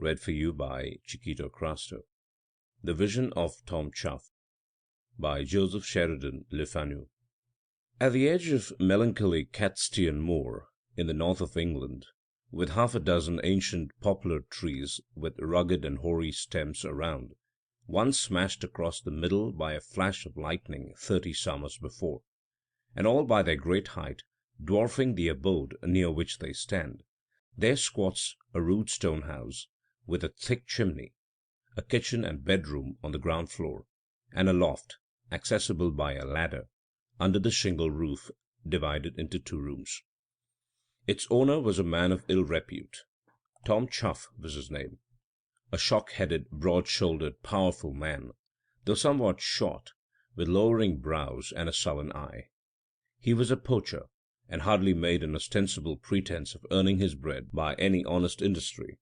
Read for you by Chiquito Crasto. The Vision of Tom Chuff by Joseph Sheridan Le Fanu. At the edge of melancholy Catstean Moor, in the north of England, with half a dozen ancient poplar trees with rugged and hoary stems around, one smashed across the middle by a flash of lightning 30 summers before, and all by their great height dwarfing the abode near which they stand, there squats a rude stone house, with a thick chimney, a kitchen and bedroom on the ground floor, and a loft, accessible by a ladder, under the shingle roof, divided into 2 rooms. Its owner was a man of ill repute. Tom Chuff was his name, a shock-headed, broad-shouldered, powerful man, though somewhat short, with lowering brows and a sullen eye. He was a poacher, and hardly made an ostensible pretence of earning his bread by any honest industry.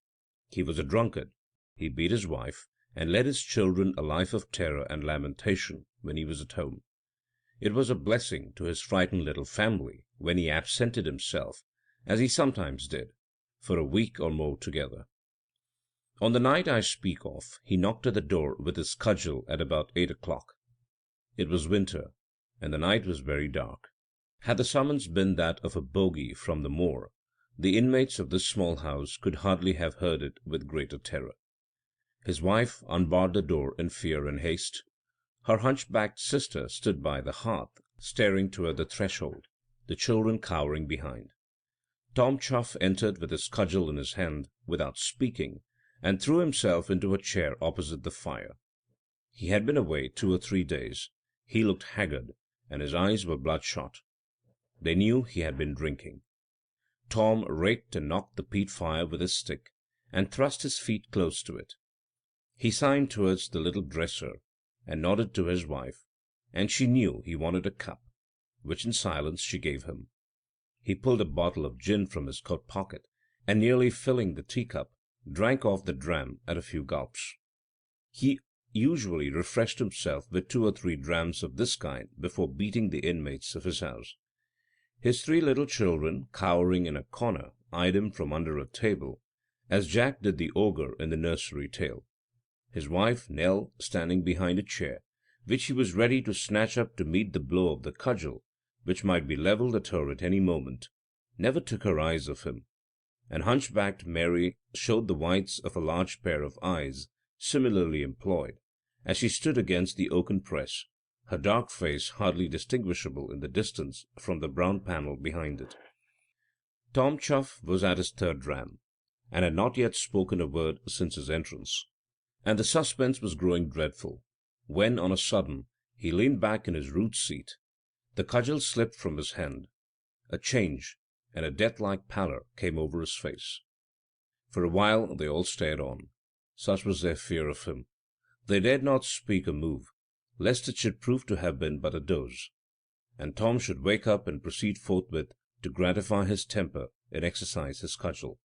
He was a drunkard. He beat his wife, and led his children a life of terror and lamentation when he was at home. It was a blessing to his frightened little family when he absented himself, as he sometimes did, for a week or more together. On the night I speak of, he knocked at the door with his cudgel at about 8 o'clock. It was winter, and the night was very dark. Had the summons been that of a bogey from the moor, the inmates of this small house could hardly have heard it with greater terror. His wife unbarred the door in fear and haste. Her hunchbacked sister stood by the hearth, staring toward the threshold, the children cowering behind. Tom Chuff entered with his cudgel in his hand, without speaking, and threw himself into a chair opposite the fire. He had been away 2 or 3 days. He looked haggard, and his eyes were bloodshot. They knew he had been drinking. Tom raked and knocked the peat fire with his stick, and thrust his feet close to it. He signed towards the little dresser, and nodded to his wife, and she knew he wanted a cup, which in silence she gave him. He pulled a bottle of gin from his coat pocket, and nearly filling the teacup, drank off the dram at a few gulps. He usually refreshed himself with 2 or 3 drams of this kind before beating the inmates of his house. His 3 little children, cowering in a corner, eyed him from under a table, as Jack did the ogre in the nursery tale. His wife, Nell, standing behind a chair, which he was ready to snatch up to meet the blow of the cudgel, which might be levelled at her at any moment, never took her eyes off him, and hunchbacked Mary showed the whites of a large pair of eyes, similarly employed, as she stood against the oaken press, her dark face hardly distinguishable in the distance from the brown panel behind it. Tom Chuff was at his 3rd dram, and had not yet spoken a word since his entrance, and the suspense was growing dreadful, when on a sudden he leaned back in his rude seat. The cudgel slipped from his hand. A change and a death-like pallor came over his face. For a while they all stared on. Such was their fear of him. They dared not speak or move, lest it should prove to have been but a doze, and Tom should wake up and proceed forthwith to gratify his temper and exercise his cudgel.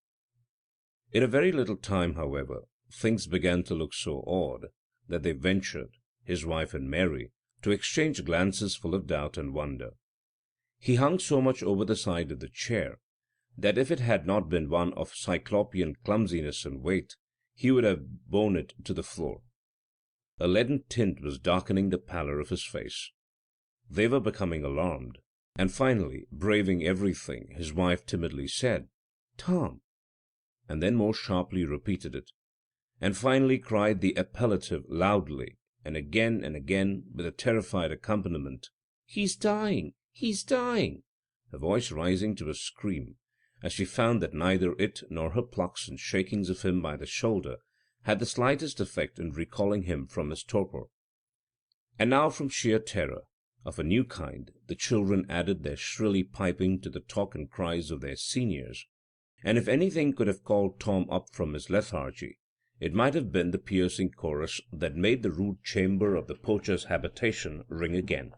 In a very little time, however, things began to look so odd that they ventured, his wife and Mary, to exchange glances full of doubt and wonder. He hung so much over the side of the chair that if it had not been one of cyclopean clumsiness and weight, he would have borne it to the floor. A leaden tint was darkening the pallor of his face. They were becoming alarmed, and finally, braving everything, his wife timidly said, "Tom," and then more sharply repeated it, and finally cried the appellative loudly, and again, with a terrified accompaniment, "He's dying! He's dying!" her voice rising to a scream, as she found that neither it nor her plucks and shakings of him by the shoulder had the slightest effect in recalling him from his torpor. And now, from sheer terror of a new kind, the children added their shrilly piping to the talk and cries of their seniors, and if anything could have called Tom up from his lethargy, it might have been the piercing chorus that made the rude chamber of the poacher's habitation ring again.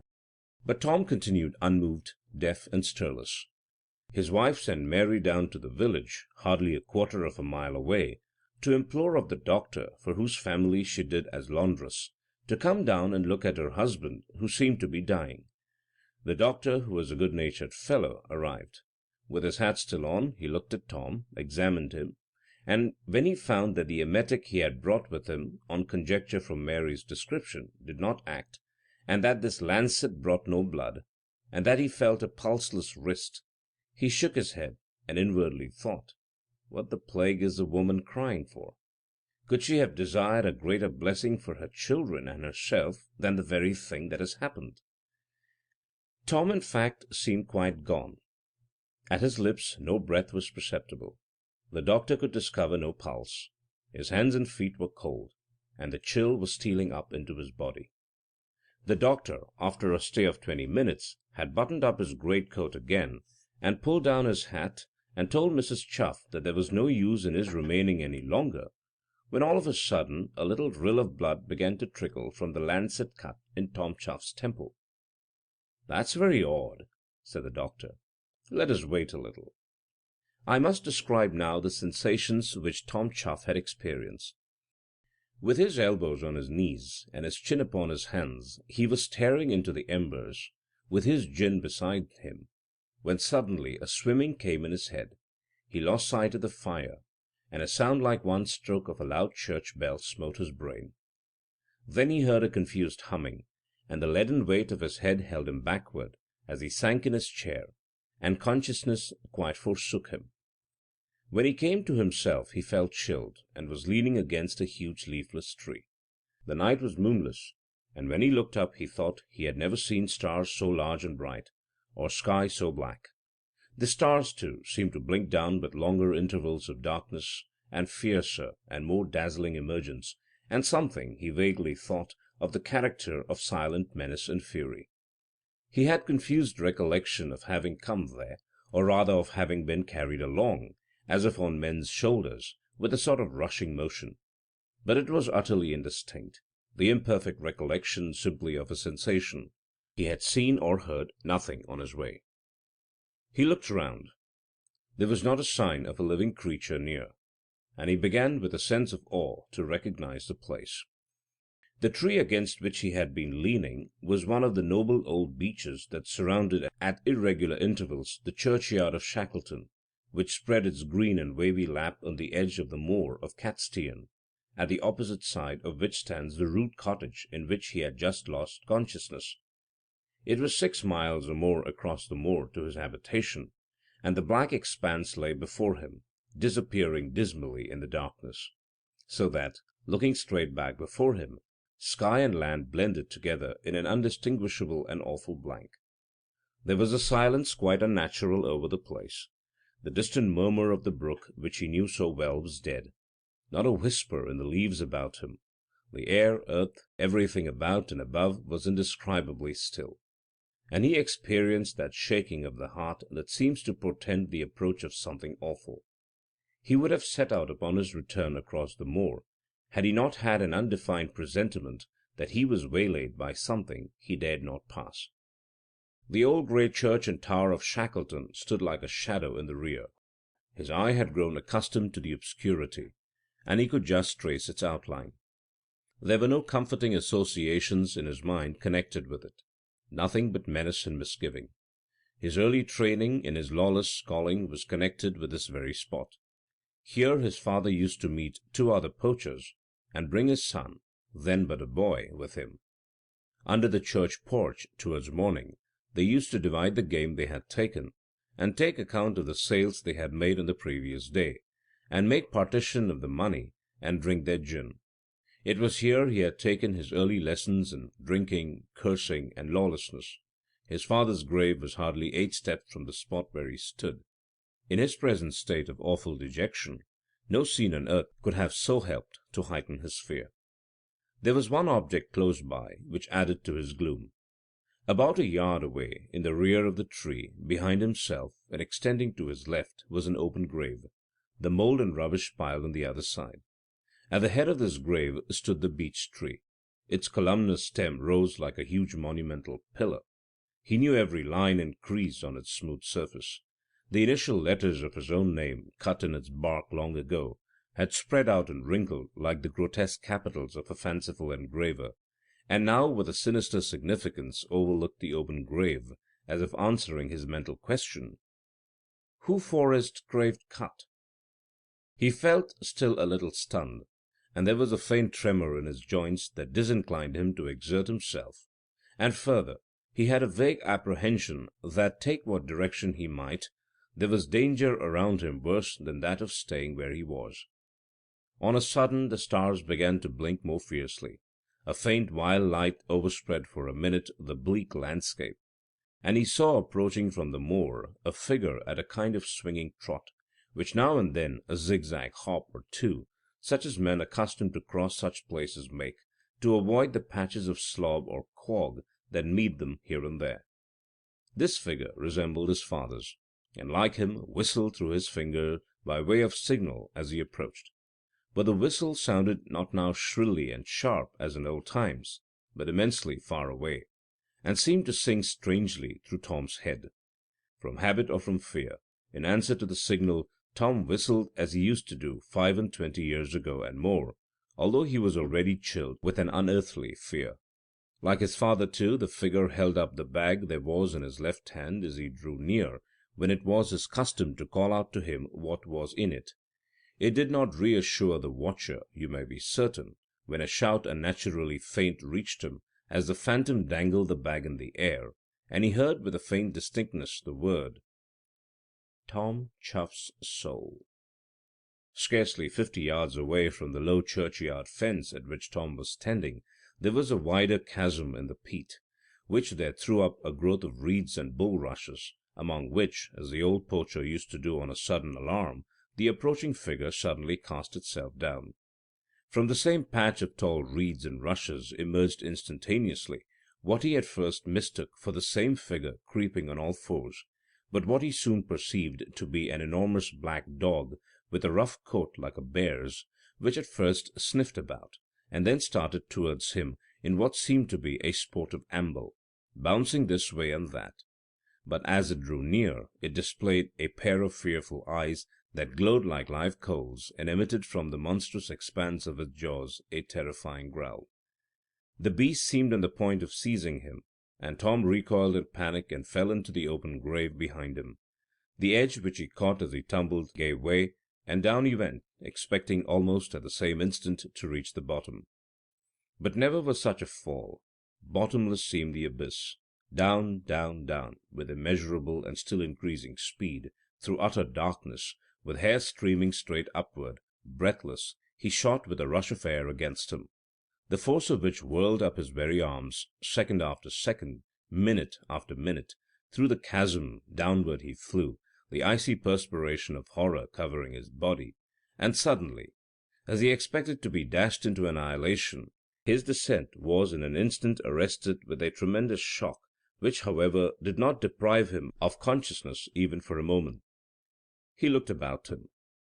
But Tom continued unmoved, deaf, and stirless. His wife sent Mary down to the village, hardly a quarter of a mile away, to implore of the doctor, for whose family she did as laundress, to come down and look at her husband, who seemed to be dying. The doctor, who was a good-natured fellow, arrived. With his hat still on, he looked at Tom, examined him, and when he found that the emetic he had brought with him, on conjecture from Mary's description, did not act, and that this lancet brought no blood, and that he felt a pulseless wrist, he shook his head, and inwardly thought, what the plague is the woman crying for? Could she have desired a greater blessing for her children and herself than the very thing that has happened? Tom, in fact, seemed quite gone. At his lips no breath was perceptible. The doctor could discover no pulse. His hands and feet were cold, and the chill was stealing up into his body. The doctor, after a stay of 20 minutes, had buttoned up his greatcoat again, and pulled down his hat, and told Mrs. Chuff that there was no use in his remaining any longer, when all of a sudden a little rill of blood began to trickle from the lancet cut in Tom Chuff's temple. "That's very odd," said the doctor. "Let us wait a little." I must describe now the sensations which Tom Chuff had experienced. With his elbows on his knees and his chin upon his hands, he was staring into the embers, with his gin beside him, when suddenly a swimming came in his head. He lost sight of the fire, and a sound like one stroke of a loud church bell smote his brain. Then he heard a confused humming, and the leaden weight of his head held him backward as he sank in his chair, and consciousness quite forsook him. When he came to himself he felt chilled, and was leaning against a huge leafless tree. The night was moonless, and when he looked up he thought he had never seen stars so large and bright, or sky so black. The stars, too, seemed to blink down with longer intervals of darkness, and fiercer and more dazzling emergence, and something, he vaguely thought, of the character of silent menace and fury. He had confused recollection of having come there, or rather of having been carried along, as if on men's shoulders, with a sort of rushing motion. But it was utterly indistinct, the imperfect recollection simply of a sensation. He had seen or heard nothing on his way. He looked round. There was not a sign of a living creature near, and he began with a sense of awe to recognize the place. The tree against which he had been leaning was one of the noble old beeches that surrounded at irregular intervals the churchyard of Shackleton, which spread its green and wavy lap on the edge of the moor of Catstean, at the opposite side of which stands the rude cottage in which he had just lost consciousness. It was 6 miles or more across the moor to his habitation, and the black expanse lay before him, disappearing dismally in the darkness, so that, looking straight back before him, sky and land blended together in an undistinguishable and awful blank. There was a silence quite unnatural over the place. The distant murmur of the brook, which he knew so well, was dead. Not a whisper in the leaves about him. The air, earth, everything about and above was indescribably still, and he experienced that shaking of the heart that seems to portend the approach of something awful. He would have set out upon his return across the moor, had he not had an undefined presentiment that he was waylaid by something he dared not pass. The old grey church and tower of Shackleton stood like a shadow in the rear. His eye had grown accustomed to the obscurity, and he could just trace its outline. There were no comforting associations in his mind connected with it, nothing but menace and misgiving. His early training in his lawless calling was connected with this very spot. Here his father used to meet 2 other poachers, and bring his son, then but a boy, with him. Under the church porch, towards morning, they used to divide the game they had taken, and take account of the sales they had made on the previous day, and make partition of the money, and drink their gin. It was here he had taken his early lessons in drinking, cursing, and lawlessness. His father's grave was hardly 8 steps from the spot where he stood. In his present state of awful dejection, no scene on earth could have so helped to heighten his fear. There was one object close by which added to his gloom. About a yard away, in the rear of the tree, behind himself, and extending to his left, was an open grave, the mould and rubbish pile on the other side. At the head of this grave stood the beech tree. Its columnar stem rose like a huge monumental pillar. He knew every line and crease on its smooth surface. The initial letters of his own name, cut in its bark long ago, had spread out and wrinkled like the grotesque capitals of a fanciful engraver, and now with a sinister significance overlooked the open grave, as if answering his mental question, "Who for is grave cut?" He felt still a little stunned, and there was a faint tremor in his joints that disinclined him to exert himself, and further, he had a vague apprehension that, take what direction he might, there was danger around him worse than that of staying where he was. On a sudden the stars began to blink more fiercely. A faint wild light overspread for a minute the bleak landscape, and he saw approaching from the moor a figure at a kind of swinging trot, with now and then a zigzag hop or two, such as men accustomed to cross such places make, to avoid the patches of slob or quag that meet them here and there. This figure resembled his father's, and like him whistled through his finger by way of signal as he approached. But the whistle sounded not now shrilly and sharp as in old times, but immensely far away, and seemed to sing strangely through Tom's head. From habit or from fear, in answer to the signal, Tom whistled as he used to do 25 years ago and more, although he was already chilled with an unearthly fear. Like his father, too, the figure held up the bag there was in his left hand as he drew near, when it was his custom to call out to him what was in it. It did not reassure the watcher, you may be certain, when a shout unnaturally faint reached him, as the phantom dangled the bag in the air, and he heard with a faint distinctness the word, Tom Chuff's soul. Scarcely 50 yards away from the low churchyard fence at which Tom was standing, there was a wider chasm in the peat, which there threw up a growth of reeds and bulrushes, among which, as the old poacher used to do on a sudden alarm, the approaching figure suddenly cast itself down. From the same patch of tall reeds and rushes emerged instantaneously what he at first mistook for the same figure creeping on all fours, but what he soon perceived to be an enormous black dog with a rough coat like a bear's, which at first sniffed about, and then started towards him in what seemed to be a sportive amble, bouncing this way and that. But as it drew near, it displayed a pair of fearful eyes that glowed like live coals, and emitted from the monstrous expanse of its jaws a terrifying growl. The beast seemed on the point of seizing him, and Tom recoiled in panic and fell into the open grave behind him. The edge which he caught as he tumbled gave way, and down he went, expecting almost at the same instant to reach the bottom. But never was such a fall. Bottomless seemed the abyss. Down, down, down, with immeasurable and still increasing speed, through utter darkness, with hair streaming straight upward, breathless, he shot with a rush of air against him, the force of which whirled up his very arms, second after second, minute after minute. Through the chasm downward he flew, the icy perspiration of horror covering his body, and suddenly, as he expected to be dashed into annihilation, his descent was in an instant arrested with a tremendous shock, which, however, did not deprive him of consciousness even for a moment. He looked about him.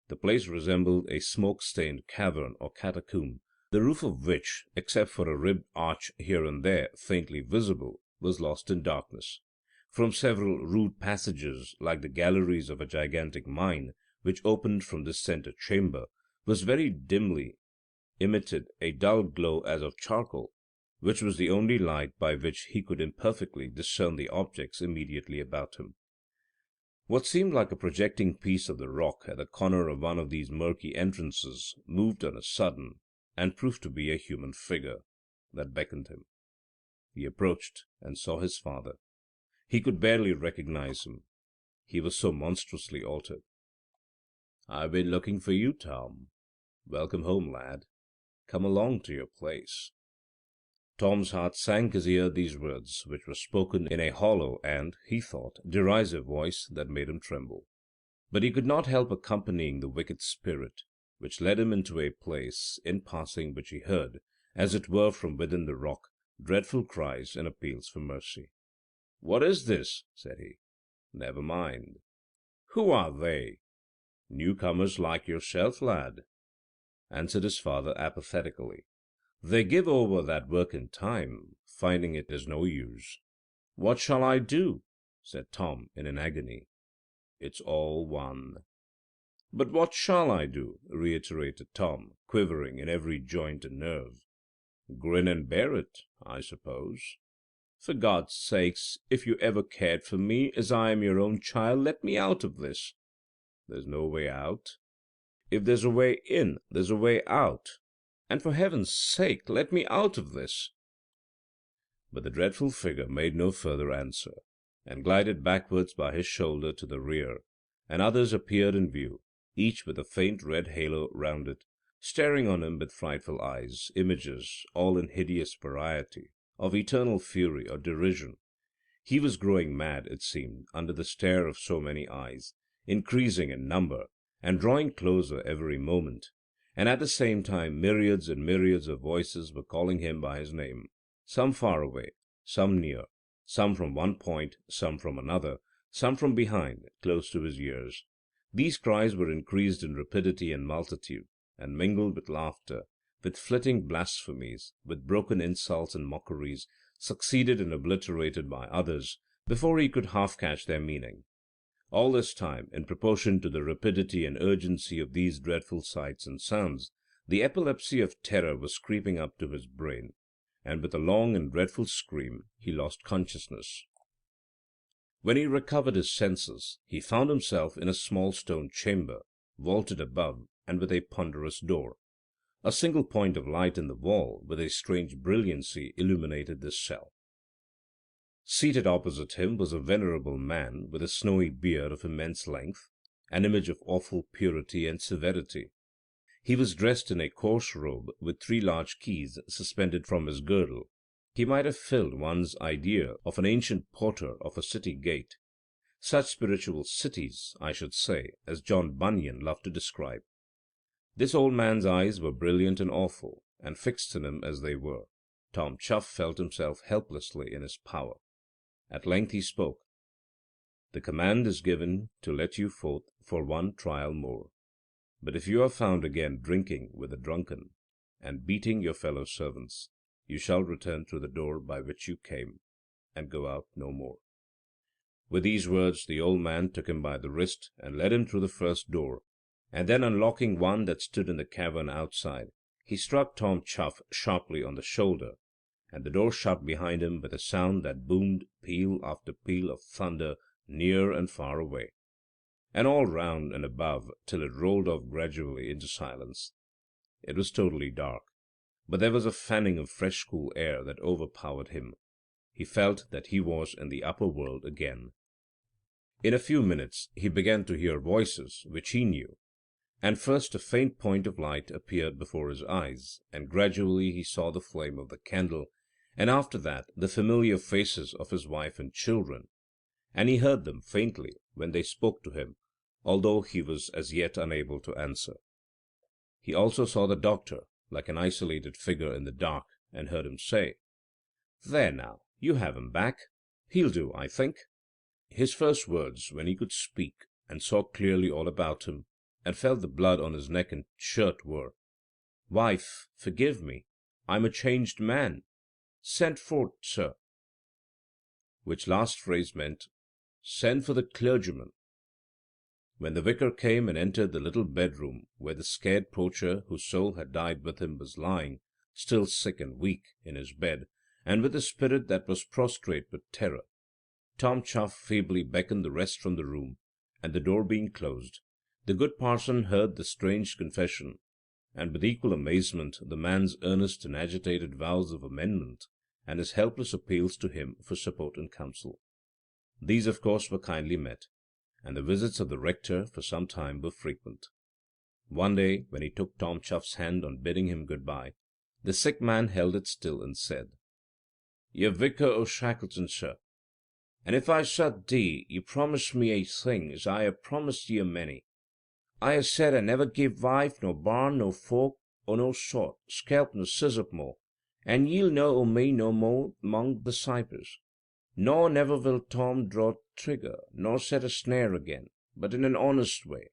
The place resembled a smoke-stained cavern or catacomb, the roof of which, except for a ribbed arch here and there faintly visible, was lost in darkness. From several rude passages, like the galleries of a gigantic mine, which opened from this centre chamber, was very dimly emitted a dull glow as of charcoal, which was the only light by which he could imperfectly discern the objects immediately about him. What seemed like a projecting piece of the rock at the corner of one of these murky entrances moved on a sudden, and proved to be a human figure that beckoned him. He approached and saw his father. He could barely recognize him, he was so monstrously altered. "I've been looking for you, Tom. Welcome home, lad. Come along to your place." Tom's heart sank as he heard these words, which were spoken in a hollow and, he thought, derisive voice that made him tremble. But he could not help accompanying the wicked spirit, which led him into a place, in passing which he heard, as it were from within the rock, dreadful cries and appeals for mercy. "What is this?" said he. "Never mind. Who are they?" "Newcomers like yourself, lad," answered his father apathetically. "They give over that work in time, finding it is no use." "What shall I do?" said Tom in an agony. "It's all one." "But what shall I do?" reiterated Tom, quivering in every joint and nerve. "Grin and bear it, I suppose. For God's sakes, if you ever cared for me as I am your own child, let me out of this." "There's no way out." If there's a way in, there's a way out. And for heaven's sake, let me out of this. But the dreadful figure made no further answer, and glided backwards by his shoulder to the rear, and others appeared in view, each with a faint red halo round it, staring on him with frightful eyes, images, all in hideous variety, of eternal fury or derision. He was growing mad, it seemed, under the stare of so many eyes, increasing in number, and drawing closer every moment, and at the same time myriads and myriads of voices were calling him by his name, some far away, some near, some from one point, some from another, some from behind, close to his ears. These cries were increased in rapidity and multitude, and mingled with laughter, with flitting blasphemies, with broken insults and mockeries, succeeded and obliterated by others, before he could half catch their meaning. All this time, in proportion to the rapidity and urgency of these dreadful sights and sounds, the epilepsy of terror was creeping up to his brain, and with a long and dreadful scream he lost consciousness. When he recovered his senses, he found himself in a small stone chamber, vaulted above, and with a ponderous door. A single point of light in the wall, with a strange brilliancy, illuminated this cell. Seated opposite him was a venerable man, with a snowy beard of immense length, an image of awful purity and severity. He was dressed in a coarse robe, with three large keys suspended from his girdle. He might have filled one's idea of an ancient porter of a city gate. Such spiritual cities, I should say, as John Bunyan loved to describe. This old man's eyes were brilliant and awful, and fixed on him as they were. Tom Chuff felt himself helplessly in his power. At length he spoke. The command is given to let you forth for one trial more. But if you are found again drinking with the drunken, and beating your fellow servants, you shall return through the door by which you came, and go out no more. With these words the old man took him by the wrist, and led him through the first door, and then unlocking one that stood in the cavern outside, he struck Tom Chuff sharply on the shoulder, and the door shut behind him with a sound that boomed peal after peal of thunder near and far away, and all round and above, till it rolled off gradually into silence. It was totally dark, but there was a fanning of fresh cool air that overpowered him. He felt that he was in the upper world again. In a few minutes he began to hear voices which he knew, and first a faint point of light appeared before his eyes, and gradually he saw the flame of the candle, and after that the familiar faces of his wife and children, and he heard them faintly when they spoke to him, although he was as yet unable to answer. He also saw the doctor, like an isolated figure in the dark, and heard him say, "There now, you have him back. He'll do, I think." His first words, when he could speak, and saw clearly all about him, and felt the blood on his neck and shirt, were, "Wife, forgive me. I'm a changed man. Send forth, sir." Which last phrase meant, "Send for the clergyman." When the vicar came and entered the little bedroom where the scared poacher whose soul had died with him was lying, still sick and weak, in his bed, and with a spirit that was prostrate with terror, Tom Chuff feebly beckoned the rest from the room, and the door being closed, the good parson heard the strange confession, and with equal amazement the man's earnest and agitated vows of amendment, and his helpless appeals to him for support and counsel. These, of course, were kindly met, and the visits of the rector for some time were frequent. One day, when he took Tom Chuff's hand on bidding him good-bye, the sick man held it still and said, "You're Vicar o' Shackleton, sir, and if I should dee, you promise me a thing as I have promised ye a many. I have said I never give wife, nor barn, nor folk, or no sort, scalp nor scissor more, and ye'll know o' me no more among the cypers. Nor never will Tom draw trigger, nor set a snare again, but in an honest way.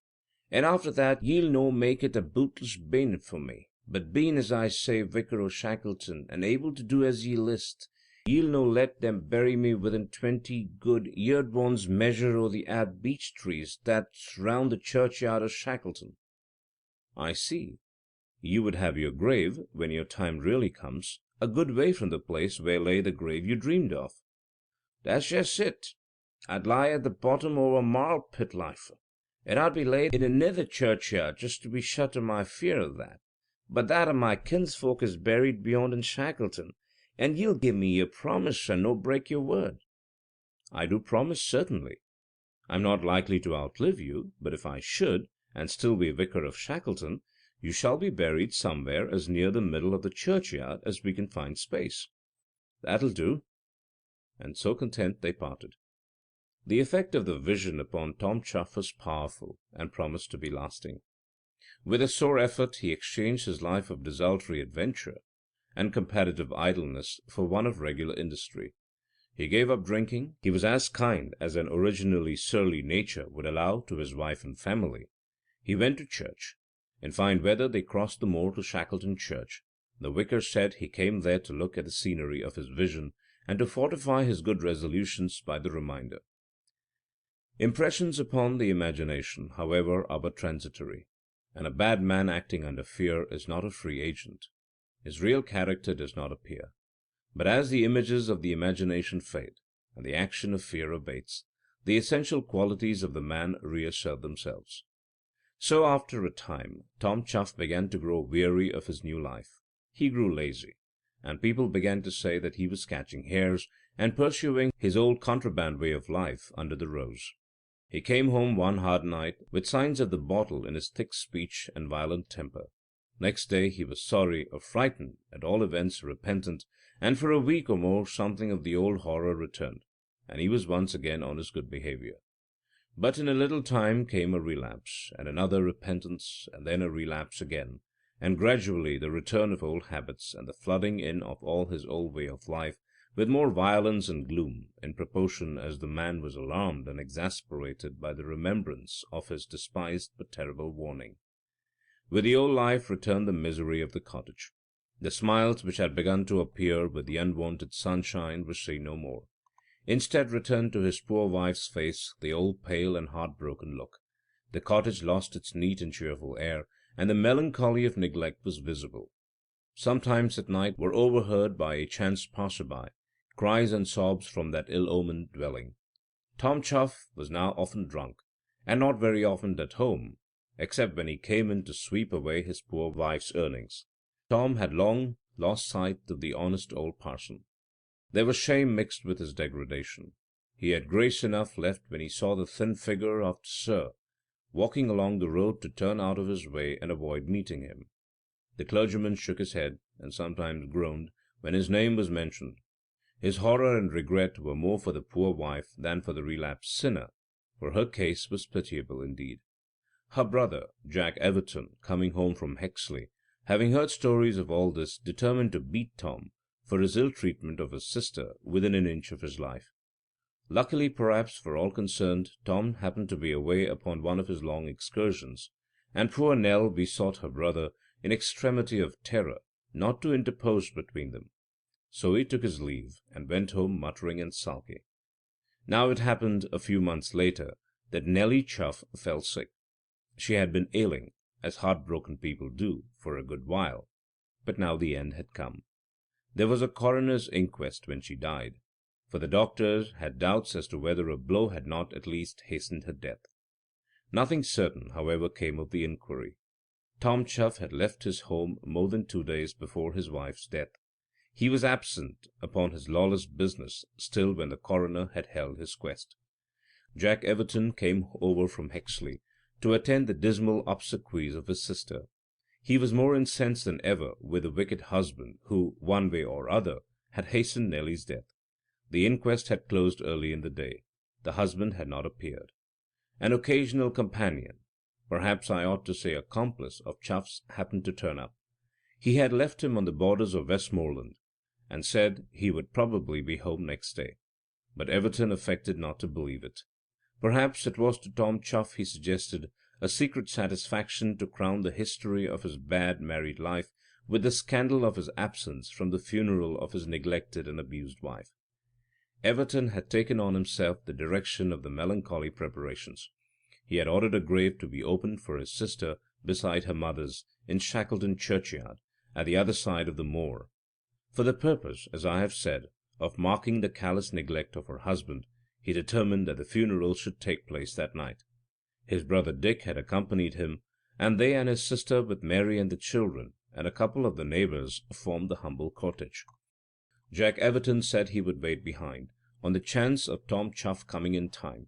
And after that ye'll no make it a bootless bane for me. But being, as I say, Vicar o' Shackleton, and able to do as ye list, ye'll no let them bury me within 20 good yeard one's measure o' the ad beech trees that's round the churchyard of Shackleton." "I see. You would have your grave, when your time really comes, a good way from the place where lay the grave you dreamed of." "That's just it. I'd lie at the bottom o' a marl pit lifer, and I'd be laid in anither churchyard just to be shut o' my fear of that. But that o' my kinsfolk is buried beyond in Shackleton, and ye'll give me your promise and no break your word." "I do promise, certainly. I'm not likely to outlive you, but if I should, and still be vicar of Shackleton, you shall be buried somewhere as near the middle of the churchyard as we can find space." "That'll do." And so content they parted. The effect of the vision upon Tom Chuff was powerful, and promised to be lasting. With a sore effort he exchanged his life of desultory adventure and comparative idleness for one of regular industry. He gave up drinking. He was as kind as an originally surly nature would allow to his wife and family. He went to church. In fine weather they crossed the moor to Shackleton Church. The vicar said he came there to look at the scenery of his vision, and to fortify his good resolutions by the reminder. Impressions upon the imagination, however, are but transitory, and a bad man acting under fear is not a free agent. His real character does not appear. But as the images of the imagination fade, and the action of fear abates, the essential qualities of the man reassert themselves. So after a time Tom Chuff began to grow weary of his new life. He grew lazy, and people began to say that he was catching hares and pursuing his old contraband way of life under the rose. He came home one hard night with signs of the bottle in his thick speech and violent temper. Next day he was sorry or frightened, at all events repentant, and for a week or more something of the old horror returned, and he was once again on his good behavior. But in a little time came a relapse, and another repentance, and then a relapse again, and gradually the return of old habits, and the flooding in of all his old way of life, with more violence and gloom, in proportion as the man was alarmed and exasperated by the remembrance of his despised but terrible warning. With the old life returned the misery of the cottage. The smiles which had begun to appear with the unwonted sunshine were seen no more. Instead returned to his poor wife's face the old pale and heartbroken look. The cottage lost its neat and cheerful air, and the melancholy of neglect was visible. Sometimes at night were overheard by a chance passer-by cries and sobs from that ill-omened dwelling. Tom Chuff was now often drunk, and not very often at home, except when he came in to sweep away his poor wife's earnings. Tom had long lost sight of the honest old parson. There was shame mixed with his degradation. He had grace enough left when he saw the thin figure of Sir walking along the road to turn out of his way and avoid meeting him. The clergyman shook his head, and sometimes groaned, when his name was mentioned. His horror and regret were more for the poor wife than for the relapsed sinner, for her case was pitiable indeed. Her brother, Jack Everton, coming home from Hexley, having heard stories of all this, determined to beat Tom for his ill treatment of his sister within an inch of his life. Luckily, perhaps, for all concerned, Tom happened to be away upon one of his long excursions, and poor Nell besought her brother, in extremity of terror, not to interpose between them. So he took his leave, and went home muttering and sulky. Now it happened a few months later that Nelly Chuff fell sick. She had been ailing, as heartbroken people do, for a good while, but now the end had come. There was a coroner's inquest when she died, for the doctors had doubts as to whether a blow had not at least hastened her death. Nothing certain, however, came of the inquiry. Tom Chuff had left his home more than 2 days before his wife's death. He was absent upon his lawless business still when the coroner had held his quest. Jack Everton came over from Hexley to attend the dismal obsequies of his sister. He was more incensed than ever with the wicked husband who, one way or other, had hastened Nelly's death. The inquest had closed early in the day. The husband had not appeared. An occasional companion, perhaps I ought to say accomplice, of Chuff's happened to turn up. He had left him on the borders of Westmoreland, and said he would probably be home next day. But Everton affected not to believe it. Perhaps it was to Tom Chuff he suggested a secret satisfaction to crown the history of his bad married life with the scandal of his absence from the funeral of his neglected and abused wife. Everton had taken on himself the direction of the melancholy preparations. He had ordered a grave to be opened for his sister beside her mother's, in Shackleton churchyard, at the other side of the moor. For the purpose, as I have said, of marking the callous neglect of her husband, he determined that the funeral should take place that night. His brother Dick had accompanied him, and they and his sister, with Mary and the children, and a couple of the neighbors, formed the humble cortege. Jack Everton said he would wait behind, on the chance of Tom Chuff coming in time,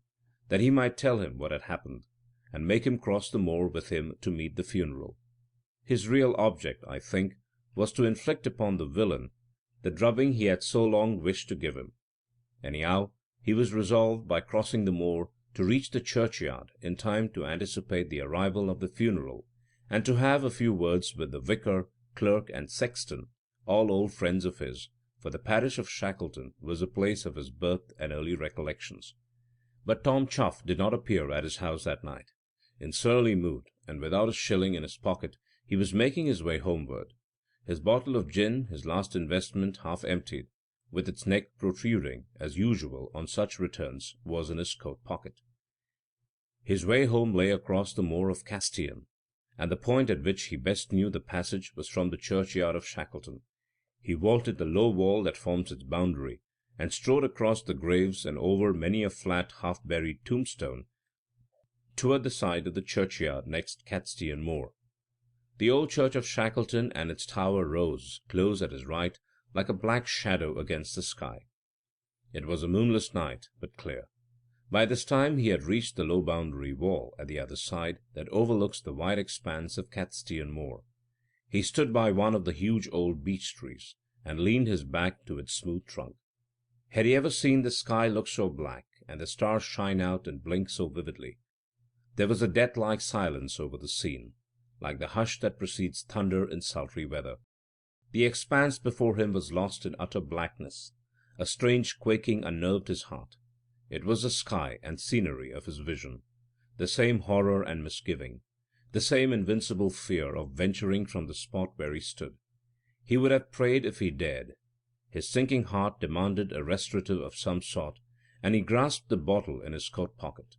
that he might tell him what had happened, and make him cross the moor with him to meet the funeral. His real object, I think, was to inflict upon the villain the drubbing he had so long wished to give him. Anyhow, he was resolved, by crossing the moor, to reach the churchyard in time to anticipate the arrival of the funeral, and to have a few words with the vicar, clerk, and sexton, all old friends of his, for the parish of Shackleton was the place of his birth and early recollections. But Tom Chuff did not appear at his house that night. In surly mood, and without a shilling in his pocket, he was making his way homeward. His bottle of gin, his last investment, half emptied, with its neck protruding, as usual on such returns, was in his coat pocket. His way home lay across the moor of Castian, and the point at which he best knew the passage was from the churchyard of Shackleton. He vaulted the low wall that forms its boundary, and strode across the graves and over many a flat, half-buried tombstone toward the side of the churchyard next Castian Moor. The old church of Shackleton and its tower rose, close at his right, like a black shadow against the sky. It was a moonless night, but clear. By this time he had reached the low boundary wall at the other side that overlooks the wide expanse of Castian Moor. He stood by one of the huge old beech trees, and leaned his back to its smooth trunk. Had he ever seen the sky look so black, and the stars shine out and blink so vividly? There was a death-like silence over the scene, like the hush that precedes thunder in sultry weather. The expanse before him was lost in utter blackness. A strange quaking unnerved his heart. It was the sky and scenery of his vision, the same horror and misgiving, the same invincible fear of venturing from the spot where he stood. He would have prayed if he dared. His sinking heart demanded a restorative of some sort, and he grasped the bottle in his coat pocket.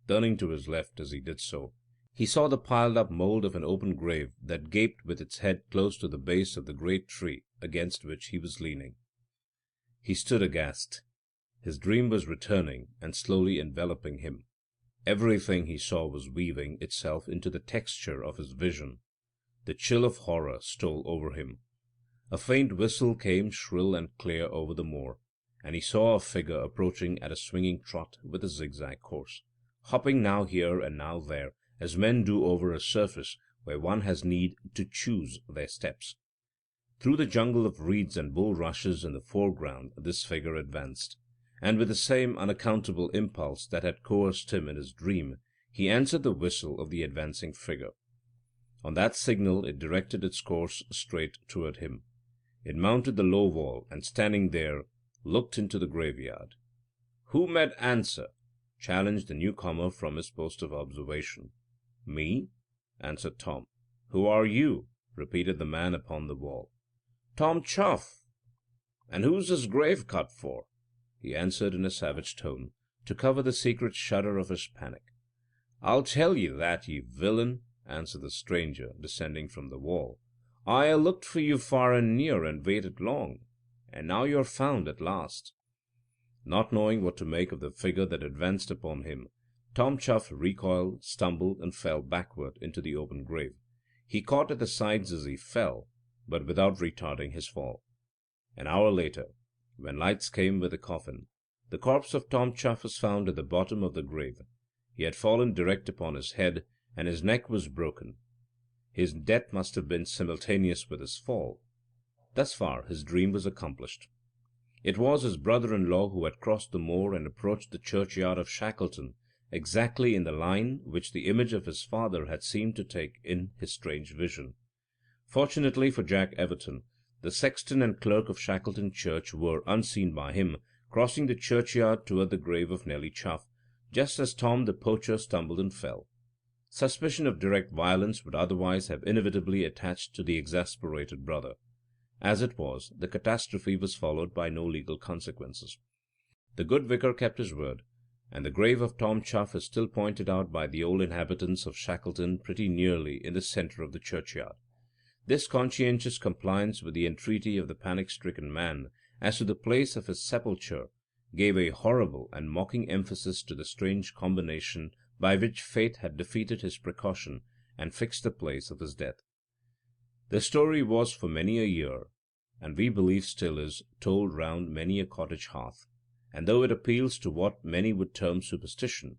Turning to his left as he did so, he saw the piled-up mould of an open grave that gaped with its head close to the base of the great tree against which he was leaning. He stood aghast. His dream was returning and slowly enveloping him. Everything he saw was weaving itself into the texture of his vision. The chill of horror stole over him. A faint whistle came shrill and clear over the moor, and he saw a figure approaching at a swinging trot with a zigzag course, hopping now here and now there, as men do over a surface where one has need to choose their steps. Through the jungle of reeds and bulrushes in the foreground this figure advanced, and with the same unaccountable impulse that had coerced him in his dream, he answered the whistle of the advancing figure. On that signal it directed its course straight toward him. It mounted the low wall, and standing there, looked into the graveyard. "Who med answer?" challenged the newcomer from his post of observation. "Me," answered Tom. "Who are you?" repeated the man upon the wall. "Tom Chuff." "And who's this grave cut for?" he answered in a savage tone, to cover the secret shudder of his panic. "I'll tell ye that, ye villain," answered the stranger, descending from the wall. "I ha' looked for you far and near, and waited long, and now you're found at last." Not knowing what to make of the figure that advanced upon him, Tom Chuff recoiled, stumbled, and fell backward into the open grave. He caught at the sides as he fell, but without retarding his fall. An hour later, when lights came with the coffin, the corpse of Tom Chuff was found at the bottom of the grave. He had fallen direct upon his head, and his neck was broken. His death must have been simultaneous with his fall. Thus far his dream was accomplished. It was his brother-in-law who had crossed the moor and approached the churchyard of Shackleton, exactly in the line which the image of his father had seemed to take in his strange vision. Fortunately for Jack Everton, the sexton and clerk of Shackleton Church were, unseen by him, crossing the churchyard toward the grave of Nelly Chuff, just as Tom the poacher stumbled and fell. Suspicion of direct violence would otherwise have inevitably attached to the exasperated brother. As it was, the catastrophe was followed by no legal consequences. The good vicar kept his word, and the grave of Tom Chuff is still pointed out by the old inhabitants of Shackleton pretty nearly in the centre of the churchyard. This conscientious compliance with the entreaty of the panic-stricken man as to the place of his sepulture gave a horrible and mocking emphasis to the strange combination by which fate had defeated his precaution and fixed the place of his death. The story was for many a year, and we believe still is, told round many a cottage hearth, and though it appeals to what many would term superstition,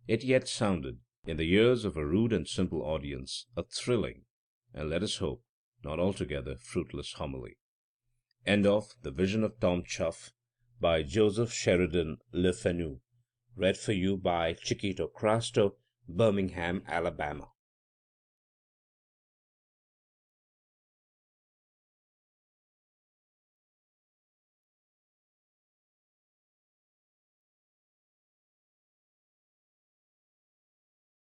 it yet sounded, in the ears of a rude and simple audience, a thrilling, and let us hope, not altogether fruitless homily. End of The Vision of Tom Chuff by Joseph Sheridan Le Fanu. Read for you by Chiquito Crasto, Birmingham, Alabama.